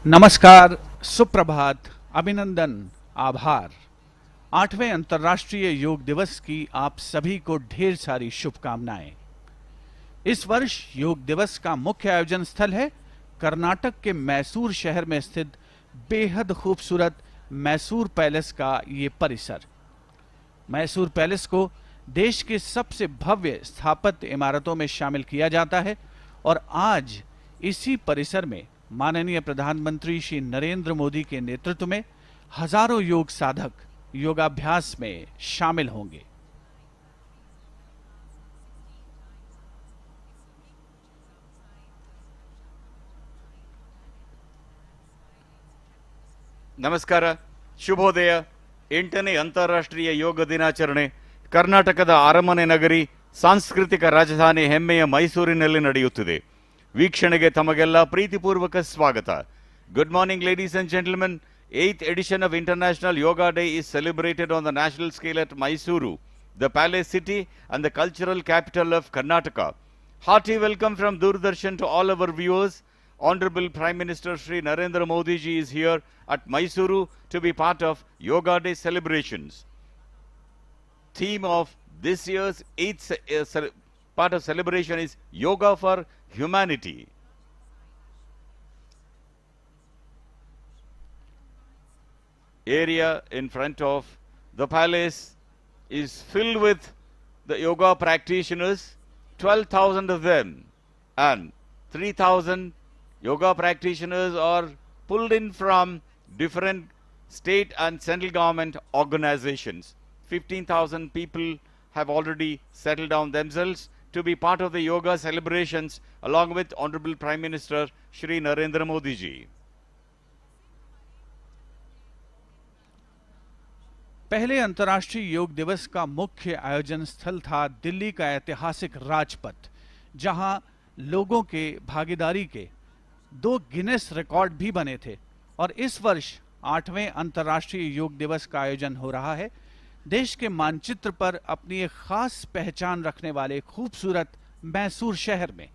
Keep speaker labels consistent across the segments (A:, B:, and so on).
A: नमस्कार, सुप्रभात, अभिनंदन, आभार। 8वें अंतर्राष्ट्रीय योग दिवस की आप सभी को ढेर सारी शुभकामनाएं। इस वर्ष योग दिवस का मुख्य आयोजन स्थल है कर्नाटक के मैसूर शहर में स्थित बेहद खूबसूरत मैसूर पैलेस का ये परिसर। मैसूर पैलेस को देश के सबसे भव्य स्थापत्य इमारतों में शामिल किया जाता है और आज इसी परिसर में माननीय प्रधानमंत्री श्री नरेंद्र मोदी के नेतृत्व में हजारों योग साधक योगाभ्यास में शामिल होंगे।
B: ನಮಸ್ಕಾರ, ಶುಭೋದಯ. 8ನೇ ಅಂತಾರಾಷ್ಟ್ರೀಯ ಯೋಗ ದಿನಾಚರಣೆ ಕರ್ನಾಟಕದ ಅರಮನೆ ನಗರಿ, ಸಾಂಸ್ಕೃತಿಕ ರಾಜಧಾನಿ ಹೆಮ್ಮೆಯ ಮೈಸೂರಿನಲ್ಲಿ ನಡೆಯುತ್ತಿದೆ. ವೀಕ್ಷಣೆಗೆ ತಮಗೆಲ್ಲ ಪ್ರೀತಿಪೂರ್ವಕ ಸ್ವಾಗತ. Good morning ladies and gentlemen. 8th edition of International Yoga Day is celebrated on the national scale at Mysuru, the palace city and the cultural capital of Karnataka. Hearty welcome from Doordarshan to all our viewers. Honorable Prime Minister Shri Narendra Modi ji is here at Mysuru to be part of Yoga Day celebrations. Theme of this year's 8th part of celebration is Yoga for Humanity. Area in front of the palace is filled with the yoga practitioners, 12,000 of them, and 3,000 yoga practitioners are pulled in from different state and central government organizations. 15,000 people have already settled down themselves to be part of the yoga celebrations along with Honorable Prime Minister Shri Narendra Modi ji.
A: पहले अंतर्राष्ट्रीय योग दिवस का मुख्य आयोजन स्थल था दिल्ली का ऐतिहासिक राजपथ, जहां लोगों के भागीदारी के 2 गिनेस रिकॉर्ड भी बने थे। और इस वर्ष 8वें अंतर्राष्ट्रीय योग दिवस का आयोजन हो रहा है देश के मानचित्र पर अपनी एक खास पहचान रखने वाले खूबसूरत मैसूर शहर में।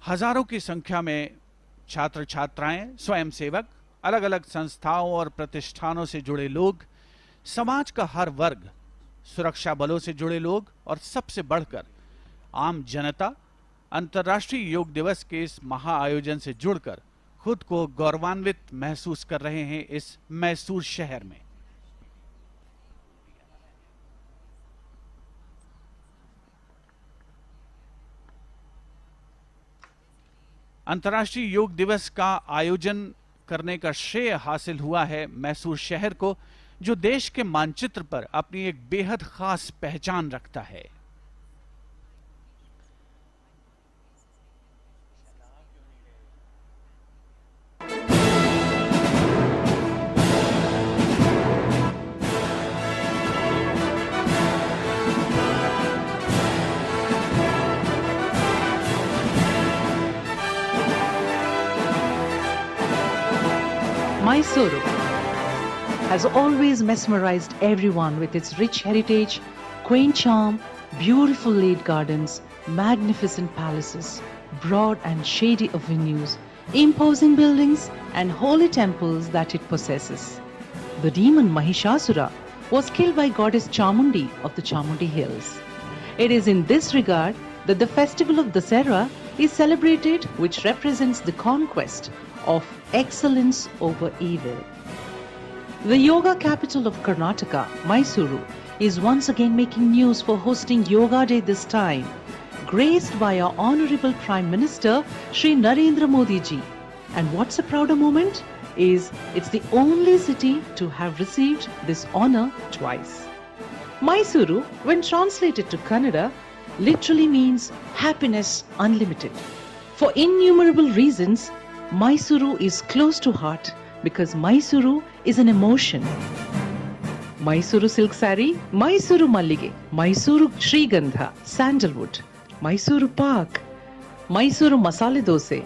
A: हजारों की संख्या में छात्र छात्राएं, स्वयंसेवक, अलग अलग संस्थाओं और प्रतिष्ठानों से जुड़े लोग, समाज का हर वर्ग, सुरक्षा बलों से जुड़े लोग और सबसे बढ़कर आम जनता अंतर्राष्ट्रीय योग दिवस के इस महाआयोजन से जुड़कर खुद को गौरवान्वित महसूस कर रहे हैं इस मैसूर शहर में। अंतर्राष्ट्रीय योग दिवस का आयोजन करने का श्रेय हासिल हुआ है मैसूर शहर को, जो देश के मानचित्र पर अपनी एक बेहद खास पहचान रखता है।
C: Mysuru has always mesmerized everyone with its rich heritage, quaint charm, beautiful laid gardens, magnificent palaces, broad and shady avenues, imposing buildings and holy temples that it possesses. The demon Mahishasura was killed by goddess Chamundi of the Chamundi Hills. It is in this regard that the festival of Dasara is celebrated, which represents the conquest of excellence over evil. The yoga capital of Karnataka, Mysuru, is once again making news for hosting Yoga Day this time, graced by our Honorable Prime Minister Shri Narendra Modi ji. And what's a prouder moment is it's the only city to have received this honor twice. Mysuru, when translated to Kannada, literally means happiness unlimited. For innumerable reasons, Mysuru is close to heart because Mysuru is an emotion. Mysuru silk saree, Mysuru mallige, Mysuru shrigandha, sandalwood, Mysuru pak, Mysuru masale dosa,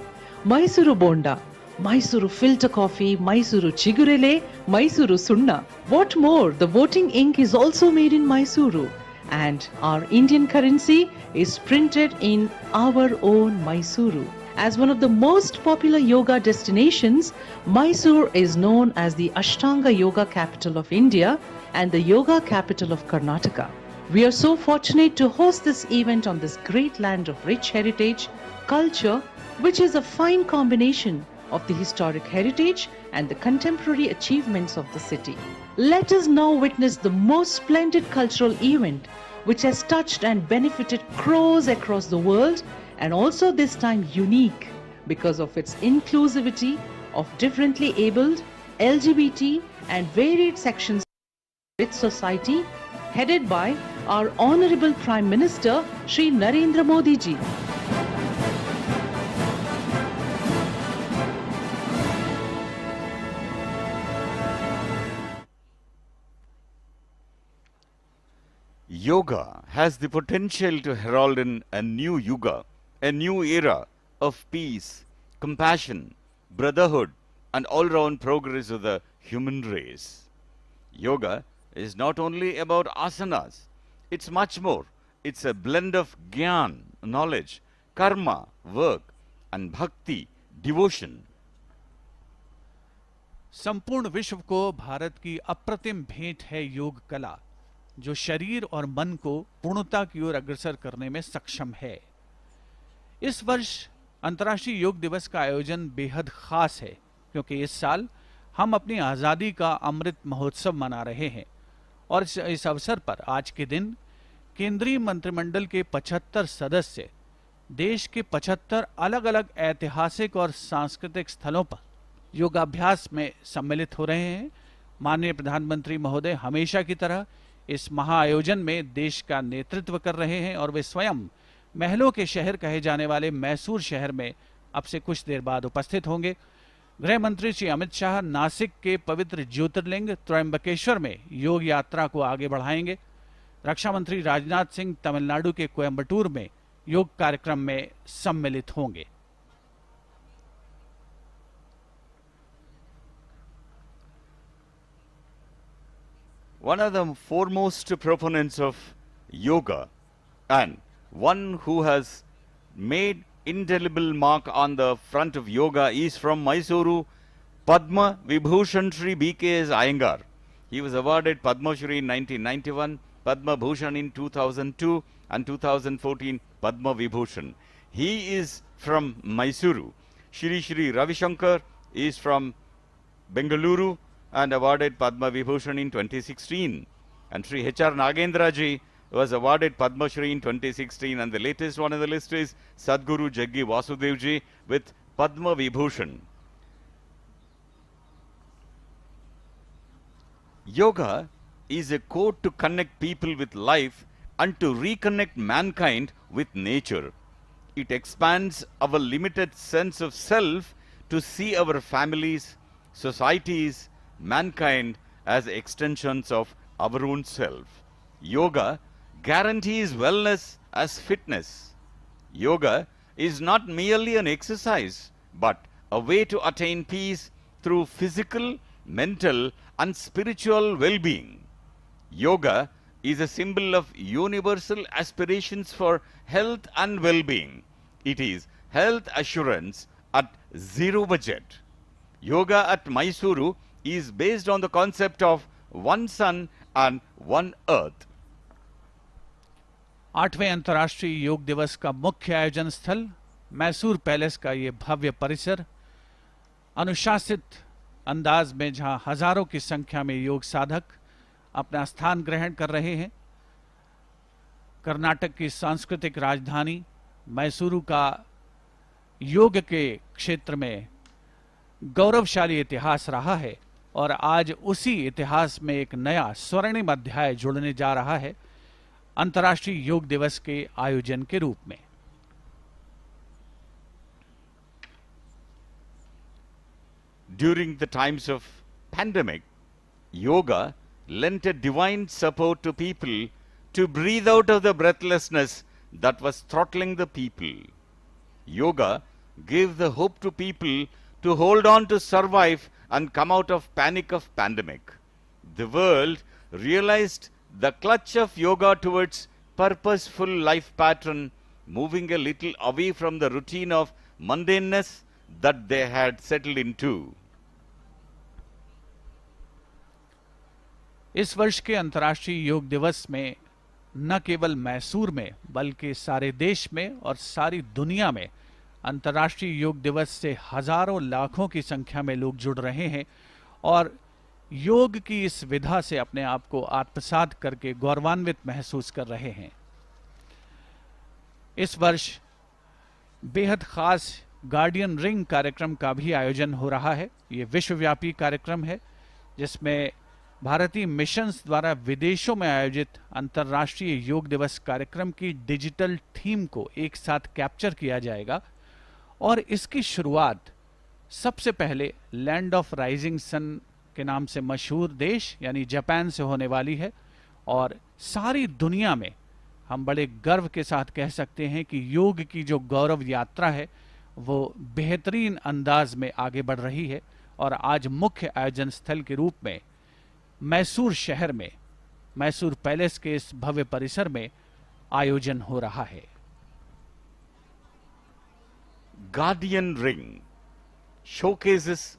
C: Mysuru bonda, Mysuru filter coffee, Mysuru chigurele, Mysuru sunna. What more, the voting ink is also made in Mysuru, and our Indian currency is printed in our own Mysuru. As one of the most popular yoga destinations, Mysore is known as the Ashtanga Yoga capital of India and the yoga capital of Karnataka. We are so fortunate to host this event on this great land of rich heritage, culture, which is a fine combination of the historic heritage and the contemporary achievements of the city. Let us now witness the most splendid cultural event which has touched and benefited crores across the world, and also this time unique because of its inclusivity of differently abled, LGBT and varied sections of its society, headed by our Honorable Prime Minister Shri Narendra Modi ji.
B: Yoga has the potential to herald in a new yuga, a new era of peace, compassion, brotherhood, and all-round progress of the human race. Yoga is not only about asanas, it's much more. It's a blend of gyan, knowledge, karma, work, and bhakti, devotion.
A: संपूर्ण विश्व को भारत की अप्रतिम भेंट है योग कला, जो शरीर और मन को पूर्णता की ओर अग्रसर करने में सक्षम है। इस वर्ष अंतर्राष्ट्रीय योग दिवस का आयोजन बेहद खास है, क्योंकि इस साल हम अपनी आज़ादी का अमृत महोत्सव मना रहे हैं और इस अवसर पर आज के दिन केंद्रीय मंत्रिमंडल के 75 सदस्य देश के 75 अलग अलग ऐतिहासिक और सांस्कृतिक स्थलों पर योगाभ्यास में सम्मिलित हो रहे हैं। माननीय प्रधानमंत्री महोदय हमेशा की तरह इस महाआयोजन में देश का नेतृत्व कर रहे हैं और वे स्वयं महलों के शहर कहे जाने वाले मैसूर शहर में अब से कुछ देर बाद उपस्थित होंगे। गृह मंत्री श्री अमित शाह नासिक के पवित्र ज्योतिर्लिंग त्रयंबकेश्वर में योग यात्रा को आगे बढ़ाएंगे। रक्षा मंत्री राजनाथ सिंह तमिलनाडु के कोयम्बटूर में योग कार्यक्रम में सम्मिलित होंगे।
B: One of the foremost proponents of yoga and one who has made indelible mark on the front of yoga is from Mysuru, Padma Vibhushan Shri B.K.S. Iyengar. He was awarded Padma Shri in 1991, Padma Bhushan in 2002 and 2014 Padma Vibhushan. He is from Mysuru. Shri Shri Ravi Shankar is from Bengaluru and awarded Padma Vibhushan in 2016. And Shri H.R. Nagendra ji was awarded Padma Shri in 2016, and the latest one on the list is Sadguru Jaggi Vasudev ji with Padma Vibhushan. Yoga is a code to connect people with life and to reconnect mankind with nature. It expands our limited sense of self to see our families, societies, mankind as extensions of our own self. Yoga guarantees wellness as fitness. Yoga is not merely an exercise, but a way to attain peace through physical, mental, and spiritual well-being. Yoga is a symbol of universal aspirations for health and well-being. It is health assurance at zero budget. Yoga at Mysuru is based on the concept of one sun and one earth.
A: 8वें अंतर्राष्ट्रीय योग दिवस का मुख्य आयोजन स्थल Mysore palace का ये भव्य परिसर अनुशासित अंदाज में जहां हजारों की संख्या में योग साधक अपना स्थान ग्रहण कर रहे हैं। कर्नाटक की सांस्कृतिक राजधानी मैसूरू का योग के क्षेत्र में गौरवशाली इतिहास रहा है और आज उसी इतिहास में एक नया स्वर्णिम अध्याय जुड़ने जा रहा है अंतर्राष्ट्रीय योग दिवस के आयोजन के रूप में।
B: During the times of pandemic, yoga lent a divine support to people to breathe out of the breathlessness that was throttling the people. Yoga gave the hope to people to hold on to survive and come out of panic of pandemic. The world realized the clutch of yoga towards purposeful life pattern, moving a little away from the routine of mundaneness that they had settled into.
A: इस वर्ष के अंतर्राष्ट्रीय योग दिवस में न केवल मैसूर में बल्कि सारे देश में और सारी दुनिया में अंतर्राष्ट्रीय योग दिवस से हजारों लाखों की संख्या में लोग जुड़ रहे हैं और योग की इस विधा से अपने आप को आत्मसात करके गौरवान्वित महसूस कर रहे हैं। इस वर्ष बेहद खास गार्डियन रिंग कार्यक्रम का भी आयोजन हो रहा है। ये विश्वव्यापी कार्यक्रम है जिसमें भारतीय मिशंस द्वारा विदेशों में आयोजित अंतर्राष्ट्रीय योग दिवस कार्यक्रम की डिजिटल थीम को एक साथ कैप्चर किया जाएगा और इसकी शुरुआत सबसे पहले लैंड ऑफ राइजिंग सन के नाम से मशहूर देश यानी जापान से होने वाली है और सारी दुनिया में हम बड़े गर्व के साथ कह सकते हैं कि योग की जो गौरव यात्रा है वो बेहतरीन अंदाज में आगे बढ़ रही है और आज मुख्य आयोजन स्थल के रूप में मैसूर शहर में मैसूर पैलेस के इस भव्य परिसर में आयोजन हो रहा है।
B: Guardian Ring showcases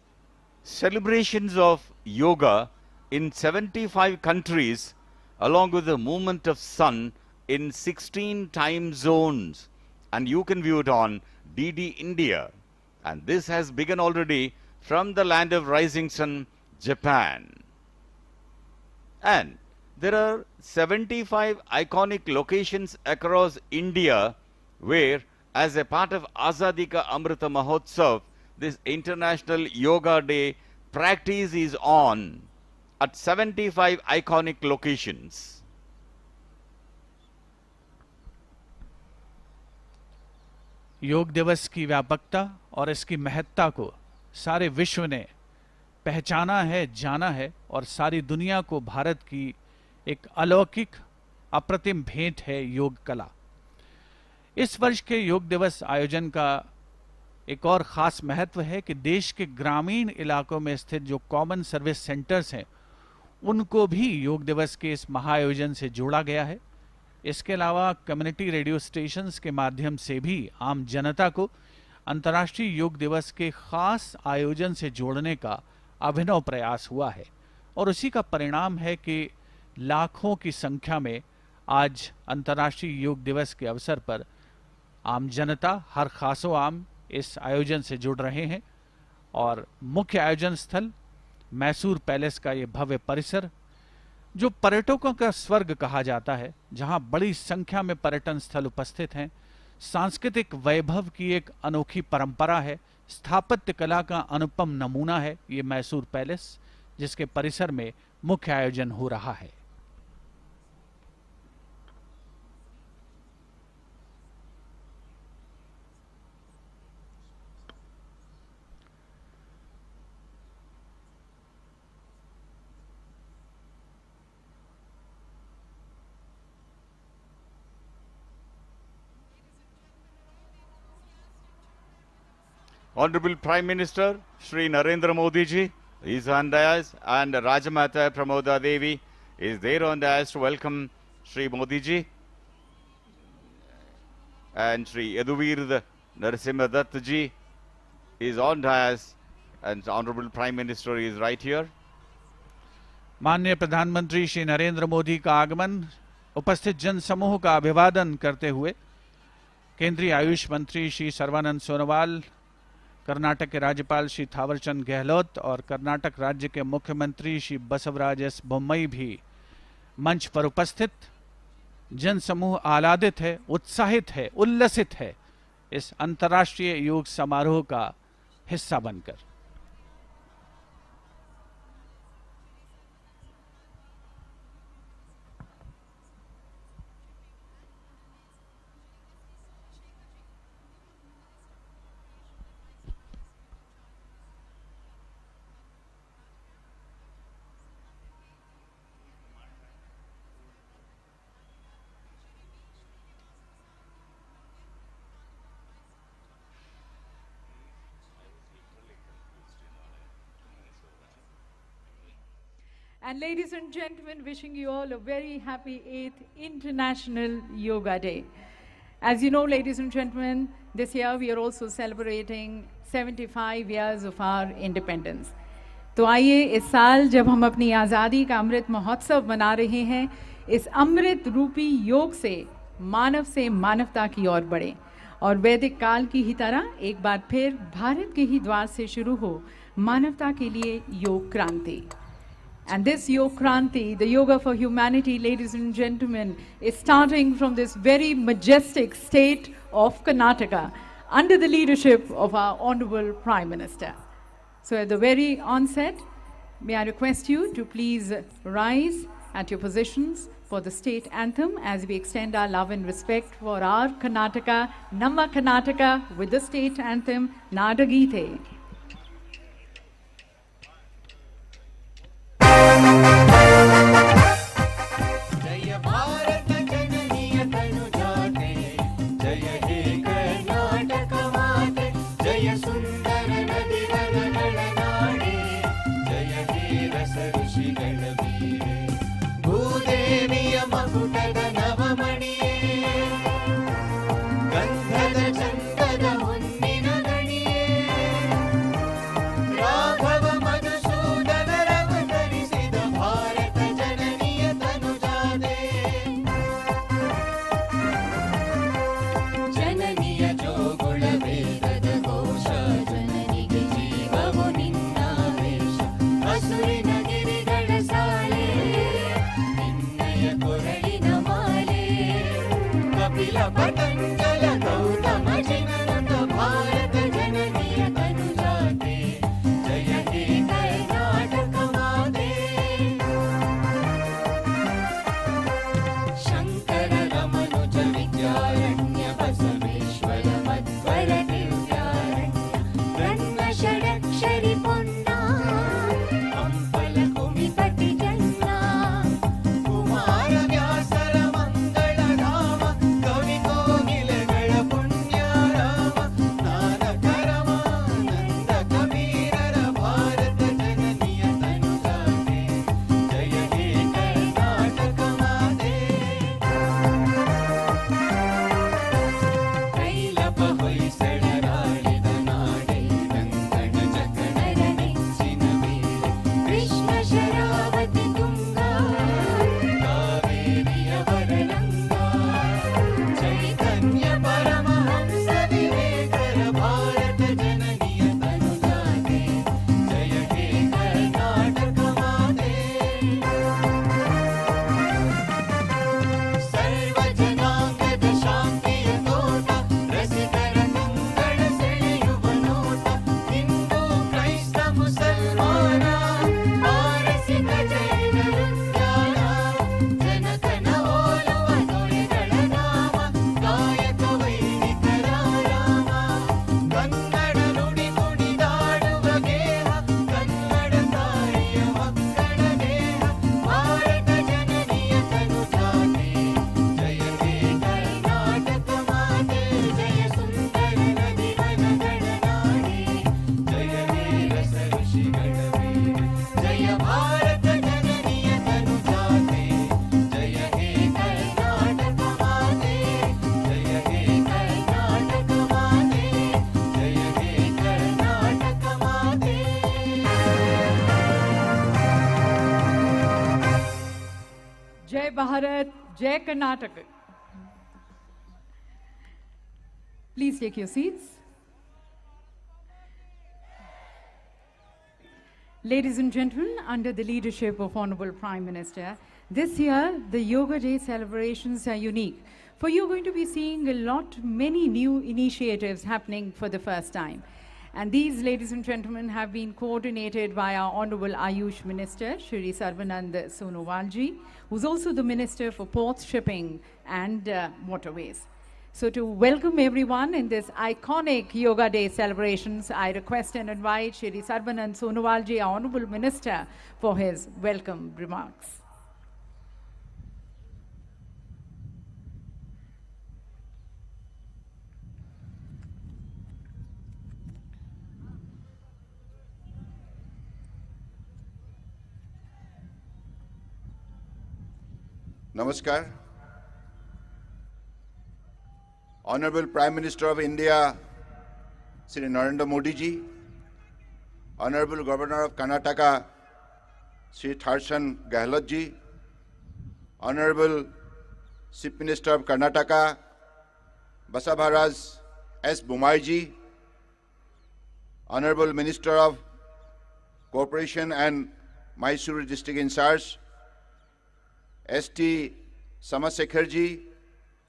B: celebrations of yoga in 75 countries along with the movement of sun in 16 time zones, and you can view it on DD India, and this has begun already from the land of rising sun, Japan. And there are 75 iconic locations across India where, as a part of Azadi Ka Amrita Mahotsav, this International Yoga Day practice is on at 75 iconic locations.
A: योग दिवस की व्यापकता और इसकी महत्ता को सारे विश्व ने पहचाना है, जाना है और सारी दुनिया को भारत की एक अलौकिक अप्रतिम भेंट है योग कला। इस वर्ष के योग दिवस आयोजन का एक और ख़ास महत्व है कि देश के ग्रामीण इलाकों में स्थित जो कॉमन सर्विस सेंटर्स हैं उनको भी योग दिवस के इस महाआयोजन से जोड़ा गया है। इसके अलावा कम्युनिटी रेडियो स्टेशंस के माध्यम से भी आम जनता को अंतर्राष्ट्रीय योग दिवस के ख़ास आयोजन से जोड़ने का अभिनव प्रयास हुआ है और उसी का परिणाम है कि लाखों की संख्या में आज अंतर्राष्ट्रीय योग दिवस के अवसर पर आम जनता हर खासो आम इस आयोजन से जुड़ रहे हैं और मुख्य आयोजन स्थल मैसूर पैलेस का ये भव्य परिसर जो पर्यटकों का स्वर्ग कहा जाता है, जहां बड़ी संख्या में पर्यटन स्थल उपस्थित हैं, सांस्कृतिक वैभव की एक अनोखी परंपरा है, स्थापत्य कला का अनुपम नमूना है ये मैसूर पैलेस, जिसके परिसर में मुख्य आयोजन हो रहा है।
B: Honorable Prime Minister Shri Narendra Modi ji is on dais, and Rajamata Pramoda Devi is there on dais to welcome Shri Modi ji, and Shri Yaduveer Narasimha Dutt ji is on dais, and Honorable Prime Minister is right here.
A: माननीय प्रधानमंत्री श्री नरेंद्र मोदी का आगमन, उपस्थित जन समूह का अभिवादन करते हुए केंद्रीय आयुष मंत्री श्री सर्बानंद सोनोवाल, कर्नाटक के राज्यपाल श्री थावरचंद गहलोत और कर्नाटक राज्य के मुख्यमंत्री श्री बसवराज एस बोम्मई भी मंच पर उपस्थित जन समूह आह्लादित है, उत्साहित है, उल्लसित है इस अंतर्राष्ट्रीय योग समारोह का हिस्सा बनकर।
D: And ladies and gentlemen, wishing you all a very happy 8th International Yoga Day. As you know, ladies and gentlemen, this year we are also celebrating 75 years of our independence. तो आइए इस साल जब हम अपनी आज़ादी का अमृत महोत्सव मना रहे हैं, इस अमृत रूपी योग से मानवता की ओर बढ़े और वैदिक काल की ही तरह एक बार फिर भारत के ही द्वार से शुरू हो मानवता के लिए योग क्रांति. And this Yoga Kranti, the Yoga for Humanity, ladies and gentlemen, is starting from this very majestic state of Karnataka under the leadership of our Honorable Prime Minister. So at the very onset, may I request you to please rise at your positions for the state anthem as we extend our love and respect for our Karnataka, Namma Karnataka, with the state anthem, Nadagite. Jai Bharat, Jai Karnataka. Please take your seats. Ladies and gentlemen, under the leadership of Honorable Prime Minister, this year the Yoga Day celebrations are unique, for you're going to be seeing many new initiatives happening for the first time. And these, ladies and gentlemen, have been coordinated by our Honorable Ayush Minister, Shri Sarvanand Sonowalji, who's also the Minister for Ports, Shipping and Waterways. So to welcome everyone in this iconic Yoga Day celebrations, I request and invite Shri Sarvanand Sonowalji, our Honorable Minister, for his welcome remarks.
E: Namaskar. Honorable Prime Minister of India, Sri Narendra Modi ji, Honorable Governor of Karnataka, Sri Tharsan Gehlot ji, Honorable Chief Minister of Karnataka, Basabharaj S. Bumai ji, Honorable Minister of Corporation and Mysuru District in charge, S.T. Samasekhar ji,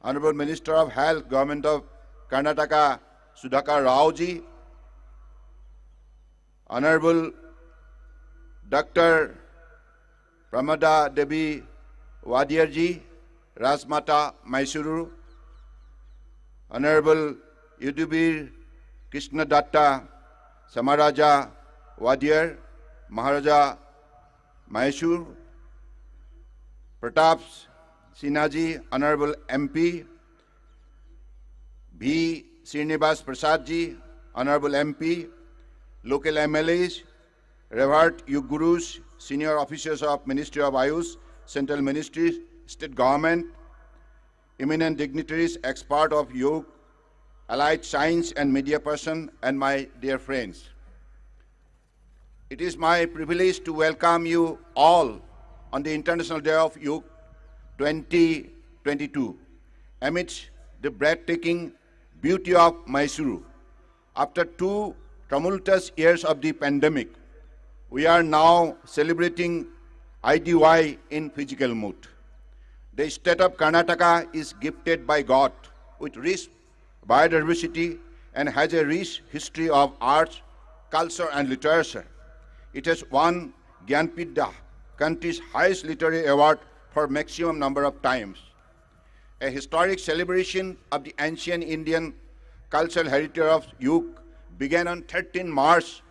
E: Honorable Minister of Health, Government of Karnataka, Sudhakar Rao ji, Honorable Dr. Pramada Devi Wadiar ji, Rajmata Mysuru, Honorable Yudhibir Krishna Datta Samaraja Wadiar, Maharaja Mysuru, Pratap Sinhaji, Honorable MP, B. Srinivas Prasad ji, Honorable MP, local MLAs, revered Yug Gurus, senior officers of Ministry of Ayush, Central Ministries, State Government, eminent dignitaries, expert of yoga, allied science and media person, and my dear friends. It is my privilege to welcome you all on the International Day of Yoga 2022 amidst the breathtaking beauty of Mysuru. After 2 tumultuous years of the pandemic, we are now celebrating IDY in physical mood. The state of Karnataka is gifted by God with rich biodiversity and has a rich history of arts, culture, and literature. It has won Gyanpidya, country's highest literary award, for maximum number of times. A historic celebration of the ancient Indian cultural heritage of yoga began on 13 March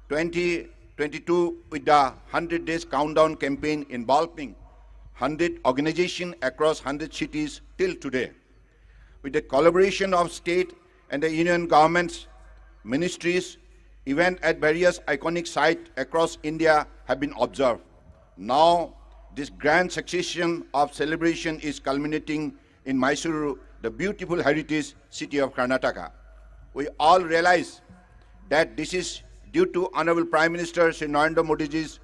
E: 2022 with the 100 Days Countdown campaign involving 100 organizations across 100 cities till today. With the collaboration of state and the union governments, ministries, events at various iconic sites across India have been observed. Now, this grand succession of celebration is culminating in Mysuru, the beautiful heritage city of Karnataka. We all realize that this is due to Honorable Prime Minister Sri Narendra Modi ji's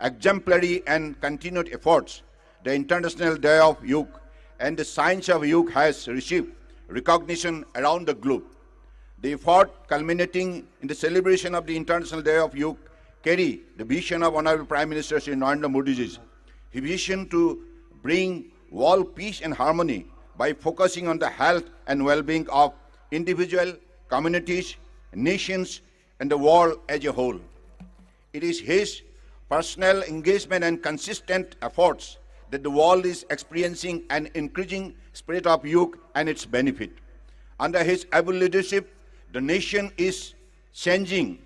E: exemplary and continued efforts. The International Day of Yoga and the science of yoga has received recognition around the globe. The effort culminating in the celebration of the International Day of Yoga carry the vision of Honorable Prime Minister Sri Narendra Modi ji's vision to bring world peace and harmony by focusing on the health and well-being of individual, communities, nations, and the world as a whole. It is his personal engagement and consistent efforts that the world is experiencing an increasing spirit of yoga and its benefit. Under his able leadership, the nation is changing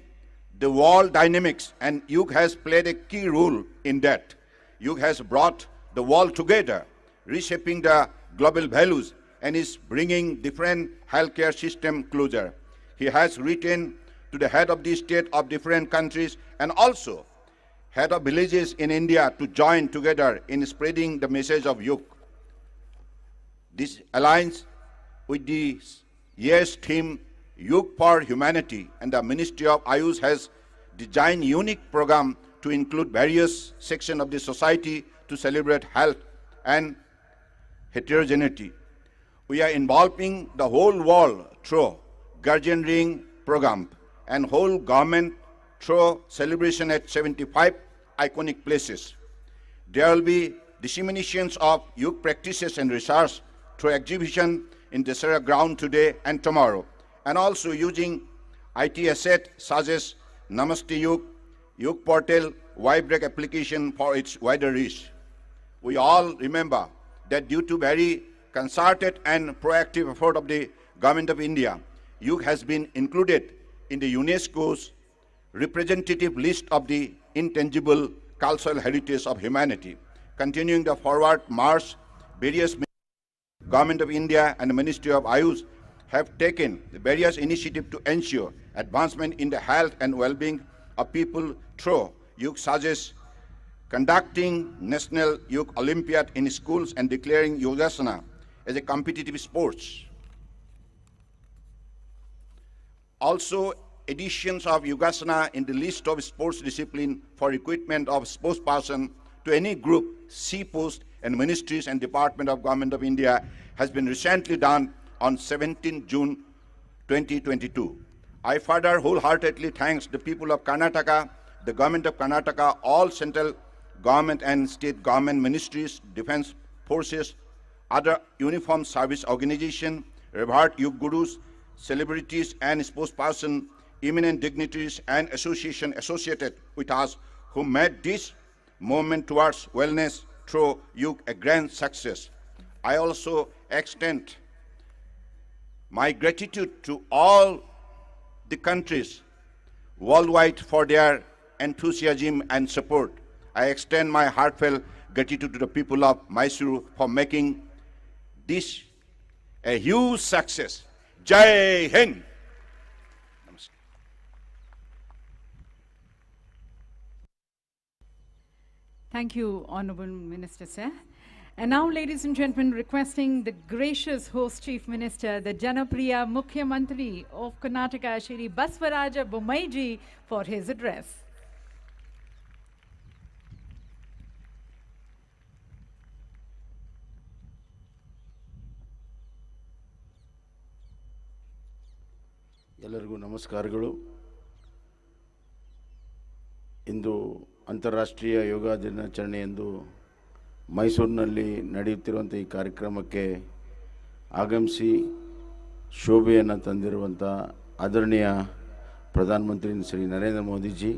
E: the world dynamics, and yoga has played a key role in that. Yoga has brought the world together, reshaping the global values, and is bringing different healthcare system closer. He has written to the head of the state of different countries and also head of villages in India to join together in spreading the message of yoga. This aligns with the year's theme, Yoga for Humanity, and the Ministry of Ayush has designed unique program to include various sections of the society to celebrate health and heterogeneity. We are involving the whole world through Guardian Ring program and whole government through celebration at 75 iconic places. There will be disseminations of yoga practices and research through exhibition in Mysuru Ground today and tomorrow, and also using IT asset such as Namaste Yoga, Yoga Portal, Vibreak application for its wider reach. We all remember that due to very concerted and proactive effort of the Government of India, yoga has been included in the UNESCO's representative list of the intangible cultural heritage of humanity. Continuing the forward march, various Government of India and the Ministry of Ayush have taken various initiatives to ensure advancement in the health and well-being of people through yoga, such as conducting National Yoga Olympiad in schools and declaring Yogasana as a competitive sport. Also, additions of Yogasana in the list of sports discipline for equipment of sports person to any group, C post and ministries and department of Government of India has been recently done on 17 June 2022. I further wholeheartedly thanks the people of Karnataka, the Government of Karnataka, all central government and state government ministries, defense forces, other uniformed service organizations, revered yoga gurus, celebrities and spokespersons, eminent dignitaries and associations associated with us who made this movement towards wellness through yoga a grand success. I also extend my gratitude to all the countries worldwide for their enthusiasm and support. I extend my heartfelt gratitude to the people of Mysuru for making this a huge success. Jai Hind!
D: Thank you, Honorable Minister, sir. And now, ladies and gentlemen, requesting the gracious host Chief Minister, the Janapriya Mukhyamantri of Karnataka, Shri Baswaraja Bommai for his address.
F: ಎಲ್ಲರಿಗೂ ನಮಸ್ಕಾರಗಳು. ಇಂದು ಅಂತಾರಾಷ್ಟ್ರೀಯ ಯೋಗ ದಿನಾಚರಣೆಯಂದು ಮೈಸೂರಿನಲ್ಲಿ ನಡೆಯುತ್ತಿರುವಂಥ ಈ ಕಾರ್ಯಕ್ರಮಕ್ಕೆ ಆಗಮಿಸಿ ಶೋಭೆಯನ್ನು ತಂದಿರುವಂಥ ಆದರಣೀಯ ಪ್ರಧಾನಮಂತ್ರಿ ಶ್ರೀ ನರೇಂದ್ರ ಮೋದಿಜಿ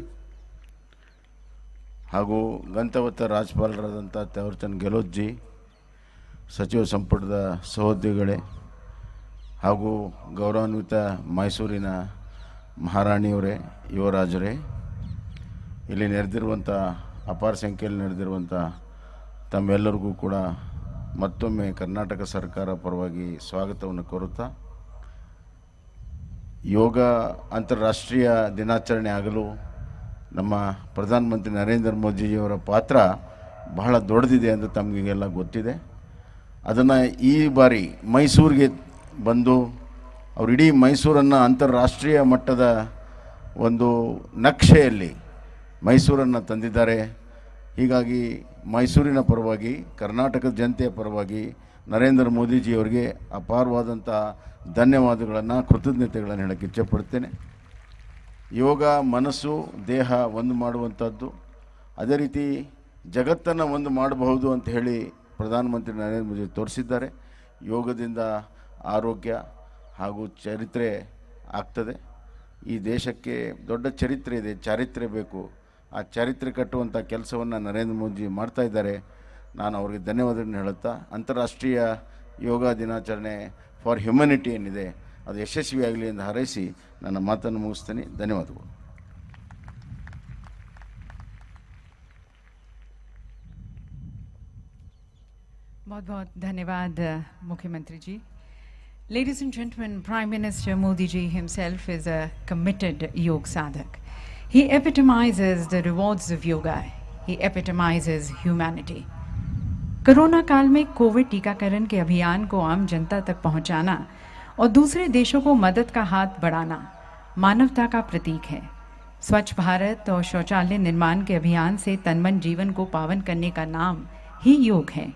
F: ಹಾಗೂ ಗಂತವತ್ತ ರಾಜ್ಯಪಾಲರಾದಂಥ ಥಾವರ್ಚಂದ್ ಗೆಹ್ಲೋಟ್ಜಿ, ಸಚಿವ ಸಂಪುಟದ ಸಹೋದ್ಯೋಗಿಗಳೇ ಹಾಗೂ ಗೌರವಾನ್ವಿತ ಮೈಸೂರಿನ ಮಹಾರಾಣಿಯವರೇ, ಯುವರಾಜರೇ, ಇಲ್ಲಿ ನೆರೆದಿರುವಂಥ ಅಪಾರ ಸಂಖ್ಯೆಯಲ್ಲಿ ನೆರೆದಿರುವಂಥ ತಮ್ಮೆಲ್ಲರಿಗೂ ಕೂಡ ಮತ್ತೊಮ್ಮೆ ಕರ್ನಾಟಕ ಸರ್ಕಾರ ಪರವಾಗಿ ಸ್ವಾಗತವನ್ನು ಕೋರುತ್ತಾ, ಯೋಗ ಅಂತಾರಾಷ್ಟ್ರೀಯ ದಿನಾಚರಣೆ ಆಗಲು ನಮ್ಮ ಪ್ರಧಾನಮಂತ್ರಿ ನರೇಂದ್ರ ಮೋದಿಜಿಯವರ ಪಾತ್ರ ಬಹಳ ದೊಡ್ಡದಿದೆ ಅಂತ ತಮಗೆಲ್ಲ ಗೊತ್ತಿದೆ. ಅದನ್ನು ಈ ಬಾರಿ ಮೈಸೂರಿಗೆ ಬಂದು ಅವರು ಇಡೀ ಮೈಸೂರನ್ನು ಅಂತಾರಾಷ್ಟ್ರೀಯ ಮಟ್ಟದ ಒಂದು ನಕ್ಷೆಯಲ್ಲಿ ಮೈಸೂರನ್ನು ತಂದಿದ್ದಾರೆ. ಹೀಗಾಗಿ ಮೈಸೂರಿನ ಪರವಾಗಿ, ಕರ್ನಾಟಕದ ಜನತೆಯ ಪರವಾಗಿ ನರೇಂದ್ರ ಮೋದಿಜಿಯವರಿಗೆ ಅಪಾರವಾದಂಥ ಧನ್ಯವಾದಗಳನ್ನು, ಕೃತಜ್ಞತೆಗಳನ್ನು ಹೇಳೋಕ್ಕೆ ಇಚ್ಛೆಪಡ್ತೇನೆ. ಯೋಗ ಮನಸ್ಸು ದೇಹ ಒಂದು ಮಾಡುವಂಥದ್ದು, ಅದೇ ರೀತಿ ಜಗತ್ತನ್ನು ಒಂದು ಮಾಡಬಹುದು ಅಂತ ಹೇಳಿ ಪ್ರಧಾನಮಂತ್ರಿ ನರೇಂದ್ರ ಮೋದಿ ತೋರಿಸಿದ್ದಾರೆ. ಯೋಗದಿಂದ ಆರೋಗ್ಯ ಹಾಗೂ ಚರಿತ್ರೆ ಆಗ್ತದೆ. ಈ ದೇಶಕ್ಕೆ ದೊಡ್ಡ ಚರಿತ್ರೆ ಇದೆ, ಚಾರಿತ್ರ್ಯ ಬೇಕು. ಆ ಚರಿತ್ರೆ ಕಟ್ಟುವಂಥ ಕೆಲಸವನ್ನು ನರೇಂದ್ರ ಮೋದಿ ಮಾಡ್ತಾ ಇದ್ದಾರೆ. ನಾನು ಅವರಿಗೆ ಧನ್ಯವಾದಗಳನ್ನು ಹೇಳುತ್ತಾ, ಅಂತಾರಾಷ್ಟ್ರೀಯ ಯೋಗ ದಿನಾಚರಣೆ ಫಾರ್ ಹ್ಯುಮ್ಯಾನಿಟಿ ಏನಿದೆ ಅದು ಯಶಸ್ವಿಯಾಗಲಿ ಎಂದು ಹಾರೈಸಿ ನನ್ನ ಮಾತನ್ನು ಮುಗಿಸ್ತೇನೆ. ಧನ್ಯವಾದಗಳು.
D: बहुत-बहुत धन्यवाद मुख्यमंत्री जी. Ladies and gentlemen, Prime Minister Modi ji himself is a committed yoga sadhak. He epitomizes the rewards of yoga. He epitomizes humanity. Corona काल में कोविड टीकाकरण के अभियान को आम जनता तक पहुंचाना और दूसरे देशों को मदद का हाथ बढ़ाना मानवता का प्रतीक है. स्वच्छ भारत और शौचालय निर्माण के अभियान से तन मन जीवन को पावन करने का नाम ही योग है.